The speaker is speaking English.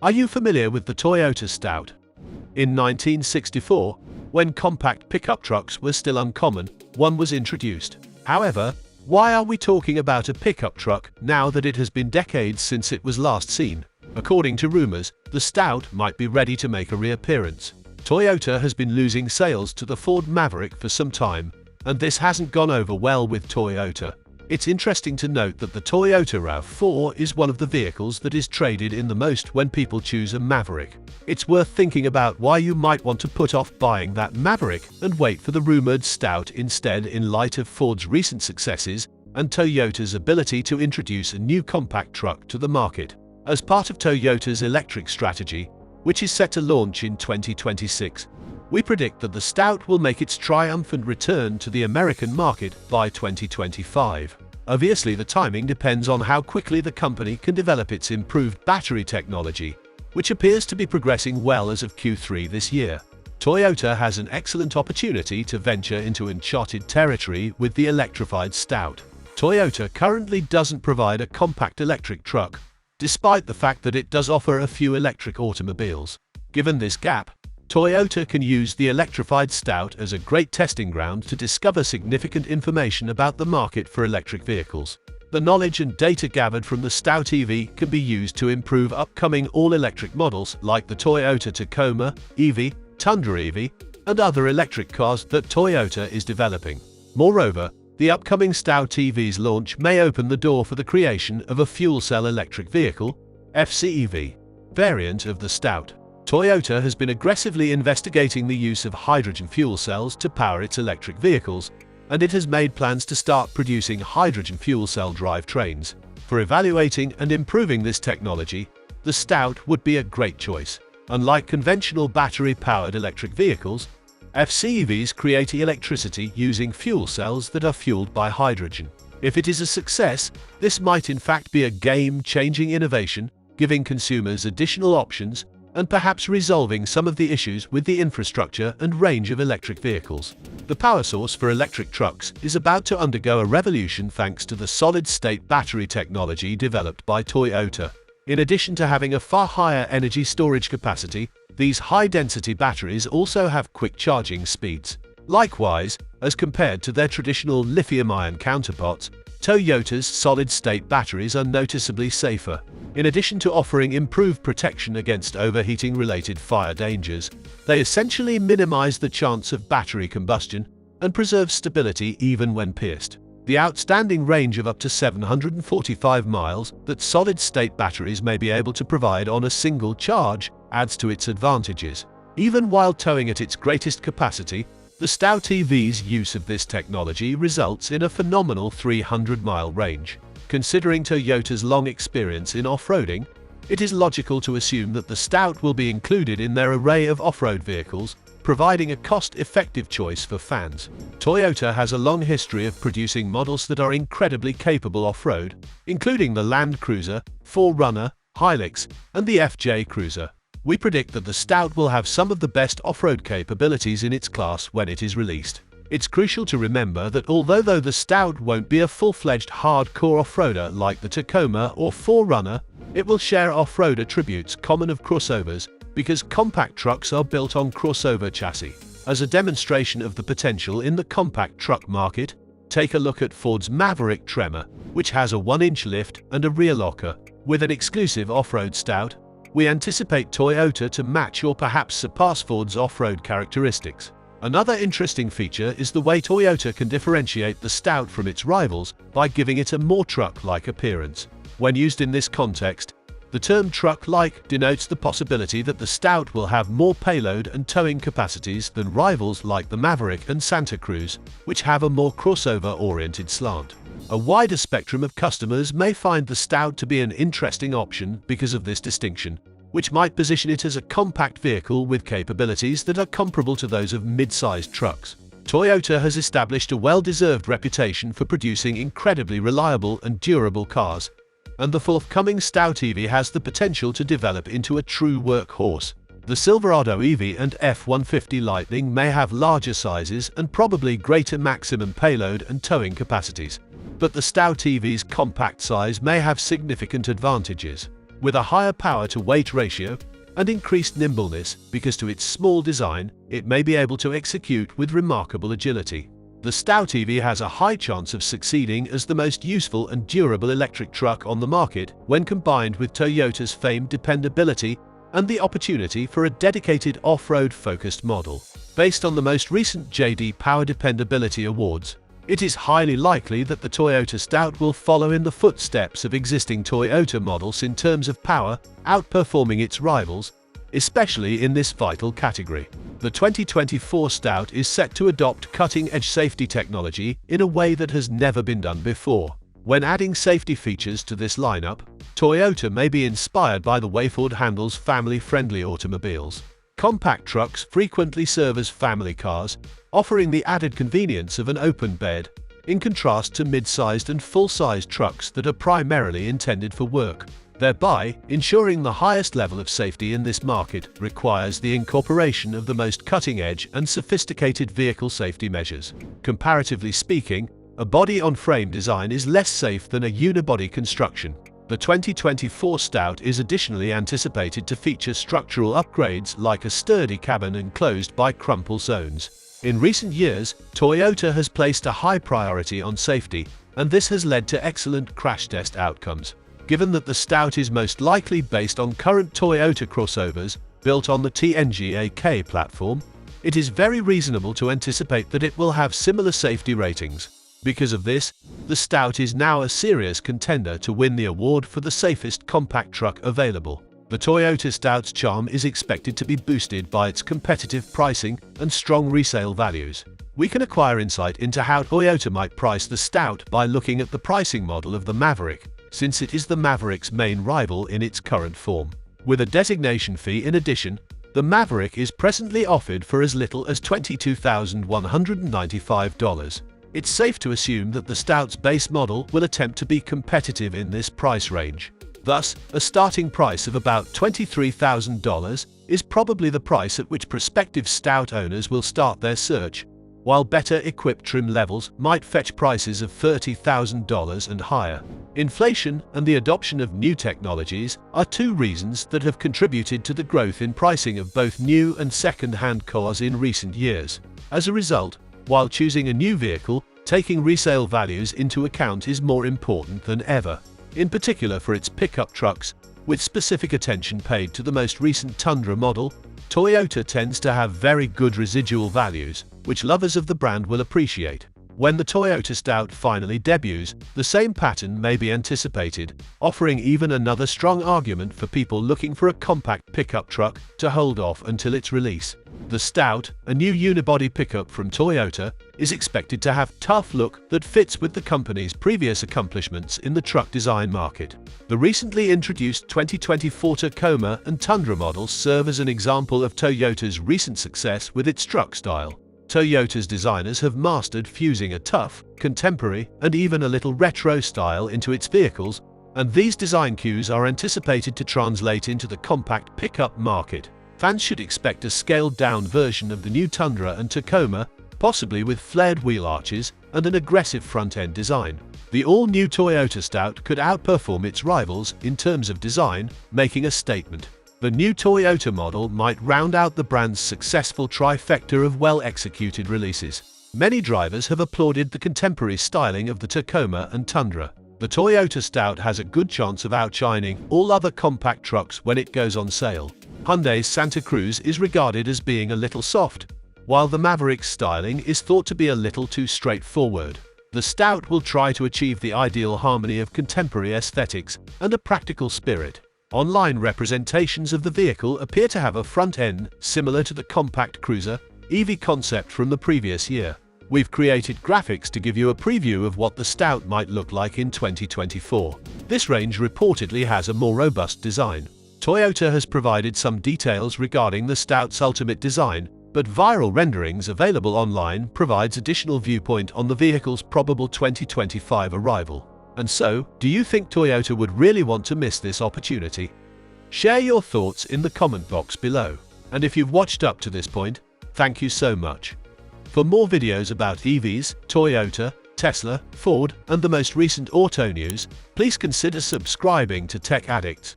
Are you familiar with the Toyota Stout? In 1964, when compact pickup trucks were still uncommon, one was introduced. However, why are we talking about a pickup truck now that it has been decades since it was last seen? According to rumors, the Stout might be ready to make a reappearance. Toyota has been losing sales to the Ford Maverick for some time, and this hasn't gone over well with Toyota. It's interesting to note that the Toyota RAV4 is one of the vehicles that is traded in the most when people choose a Maverick. It's worth thinking about why you might want to put off buying that Maverick and wait for the rumored Stout instead, in light of Ford's recent successes and Toyota's ability to introduce a new compact truck to the market. As part of Toyota's electric strategy, which is set to launch in 2026, we predict that the Stout will make its triumphant return to the American market by 2025. Obviously, the timing depends on how quickly the company can develop its improved battery technology, which appears to be progressing well as of Q3 this year. Toyota has an excellent opportunity to venture into uncharted territory with the electrified Stout. Toyota currently doesn't provide a compact electric truck, despite the fact that it does offer a few electric automobiles. Given this gap, Toyota can use the electrified Stout as a great testing ground to discover significant information about the market for electric vehicles. The knowledge and data gathered from the Stout EV can be used to improve upcoming all-electric models like the Toyota Tacoma EV, Tundra EV, and other electric cars that Toyota is developing. Moreover, the upcoming Stout EV's launch may open the door for the creation of a fuel cell electric vehicle, FCEV, variant of the Stout. Toyota has been aggressively investigating the use of hydrogen fuel cells to power its electric vehicles, and it has made plans to start producing hydrogen fuel cell drivetrains. For evaluating and improving this technology, the Stout would be a great choice. Unlike conventional battery-powered electric vehicles, FCEVs create electricity using fuel cells that are fueled by hydrogen. If it is a success, this might in fact be a game-changing innovation, giving consumers additional options and perhaps resolving some of the issues with the infrastructure and range of electric vehicles. The power source for electric trucks is about to undergo a revolution thanks to the solid-state battery technology developed by Toyota. In addition to having a far higher energy storage capacity, these high-density batteries also have quick charging speeds. Likewise, as compared to their traditional lithium-ion counterparts, Toyota's solid-state batteries are noticeably safer. In addition to offering improved protection against overheating-related fire dangers, they essentially minimize the chance of battery combustion and preserve stability even when pierced. The outstanding range of up to 745 miles that solid-state batteries may be able to provide on a single charge adds to its advantages. Even while towing at its greatest capacity, the Stout EV's use of this technology results in a phenomenal 300-mile range. Considering Toyota's long experience in off-roading, it is logical to assume that the Stout will be included in their array of off-road vehicles, providing a cost-effective choice for fans. Toyota has a long history of producing models that are incredibly capable off-road, including the Land Cruiser, 4Runner, Hilux, and the FJ Cruiser. We predict that the Stout will have some of the best off-road capabilities in its class when it is released. It's crucial to remember that although the Stout won't be a full-fledged hardcore off-roader like the Tacoma or 4Runner, it will share off-road attributes common of crossovers because compact trucks are built on crossover chassis. As a demonstration of the potential in the compact truck market, take a look at Ford's Maverick Tremor, which has a 1-inch lift and a rear locker. With an exclusive off-road Stout, we anticipate Toyota to match or perhaps surpass Ford's off-road characteristics. Another interesting feature is the way Toyota can differentiate the Stout from its rivals by giving it a more truck-like appearance. When used in this context, the term truck-like denotes the possibility that the Stout will have more payload and towing capacities than rivals like the Maverick and Santa Cruz, which have a more crossover-oriented slant. A wider spectrum of customers may find the Stout to be an interesting option because of this distinction, which might position it as a compact vehicle with capabilities that are comparable to those of mid-sized trucks. Toyota has established a well-deserved reputation for producing incredibly reliable and durable cars, and the forthcoming Stout EV has the potential to develop into a true workhorse. The Silverado EV and F-150 Lightning may have larger sizes and probably greater maximum payload and towing capacities, but the Stout EV's compact size may have significant advantages. with a higher power-to-weight ratio and increased nimbleness because to its small design, it may be able to execute with remarkable agility. The Stout EV has a high chance of succeeding as the most useful and durable electric truck on the market when combined with Toyota's famed dependability and the opportunity for a dedicated off-road focused model. Based on the most recent JD Power Dependability Awards, it is highly likely that the Toyota Stout will follow in the footsteps of existing Toyota models in terms of power, outperforming its rivals, especially in this vital category. The 2024 Stout is set to adopt cutting-edge safety technology in a way that has never been done before. When adding safety features to this lineup, Toyota may be inspired by the way Ford handles family-friendly automobiles. Compact trucks frequently serve as family cars, offering the added convenience of an open bed, in contrast to mid-sized and full-sized trucks that are primarily intended for work. Thereby, ensuring the highest level of safety in this market requires the incorporation of the most cutting-edge and sophisticated vehicle safety measures. Comparatively speaking, a body-on-frame design is less safe than a unibody construction. The 2024 Stout is additionally anticipated to feature structural upgrades like a sturdy cabin enclosed by crumple zones. In recent years, Toyota has placed a high priority on safety, and this has led to excellent crash test outcomes. Given that the Stout is most likely based on current Toyota crossovers built on the TNGA-K platform, it is very reasonable to anticipate that it will have similar safety ratings. Because of this, the Stout is now a serious contender to win the award for the safest compact truck available. The Toyota Stout's charm is expected to be boosted by its competitive pricing and strong resale values. We can acquire insight into how Toyota might price the Stout by looking at the pricing model of the Maverick, since it is the Maverick's main rival in its current form. With a designation fee in addition, the Maverick is presently offered for as little as $22,195. It's safe to assume that the Stout's base model will attempt to be competitive in this price range. Thus, a starting price of about $23,000 is probably the price at which prospective Stout owners will start their search, while better equipped trim levels might fetch prices of $30,000 and higher. Inflation and the adoption of new technologies are two reasons that have contributed to the growth in pricing of both new and second-hand cars in recent years. As a result, while choosing a new vehicle, taking resale values into account is more important than ever, in particular for its pickup trucks, with specific attention paid to the most recent Tundra model. Toyota tends to have very good residual values, which lovers of the brand will appreciate. When the Toyota Stout finally debuts, the same pattern may be anticipated, offering even another strong argument for people looking for a compact pickup truck to hold off until its release. The Stout, a new unibody pickup from Toyota, is expected to have a tough look that fits with the company's previous accomplishments in the truck design market. The recently introduced 2024 Tacoma and Tundra models serve as an example of Toyota's recent success with its truck style. Toyota's designers have mastered fusing a tough, contemporary, and even a little retro style into its vehicles, and these design cues are anticipated to translate into the compact pickup market. Fans should expect a scaled-down version of the new Tundra and Tacoma, possibly with flared wheel arches and an aggressive front-end design. The all-new Toyota Stout could outperform its rivals in terms of design, making a statement. The new Toyota model might round out the brand's successful trifecta of well-executed releases. Many drivers have applauded the contemporary styling of the Tacoma and Tundra. The Toyota Stout has a good chance of outshining all other compact trucks when it goes on sale. Hyundai's Santa Cruz is regarded as being a little soft, while the Maverick's styling is thought to be a little too straightforward. The Stout will try to achieve the ideal harmony of contemporary aesthetics and a practical spirit. Online representations of the vehicle appear to have a front end similar to the compact cruiser EV concept from the previous year. We've created graphics to give you a preview of what the Stout might look like in 2024. This range reportedly has a more robust design. Toyota has provided some details regarding the Stout's ultimate design, but viral renderings available online provides additional viewpoint on the vehicle's probable 2025 arrival. And so, do you think Toyota would really want to miss this opportunity? Share your thoughts in the comment box below. And if you've watched up to this point, thank you so much. For more videos about EVs, Toyota, Tesla, Ford, and the most recent auto news, please consider subscribing to Tech Addicts.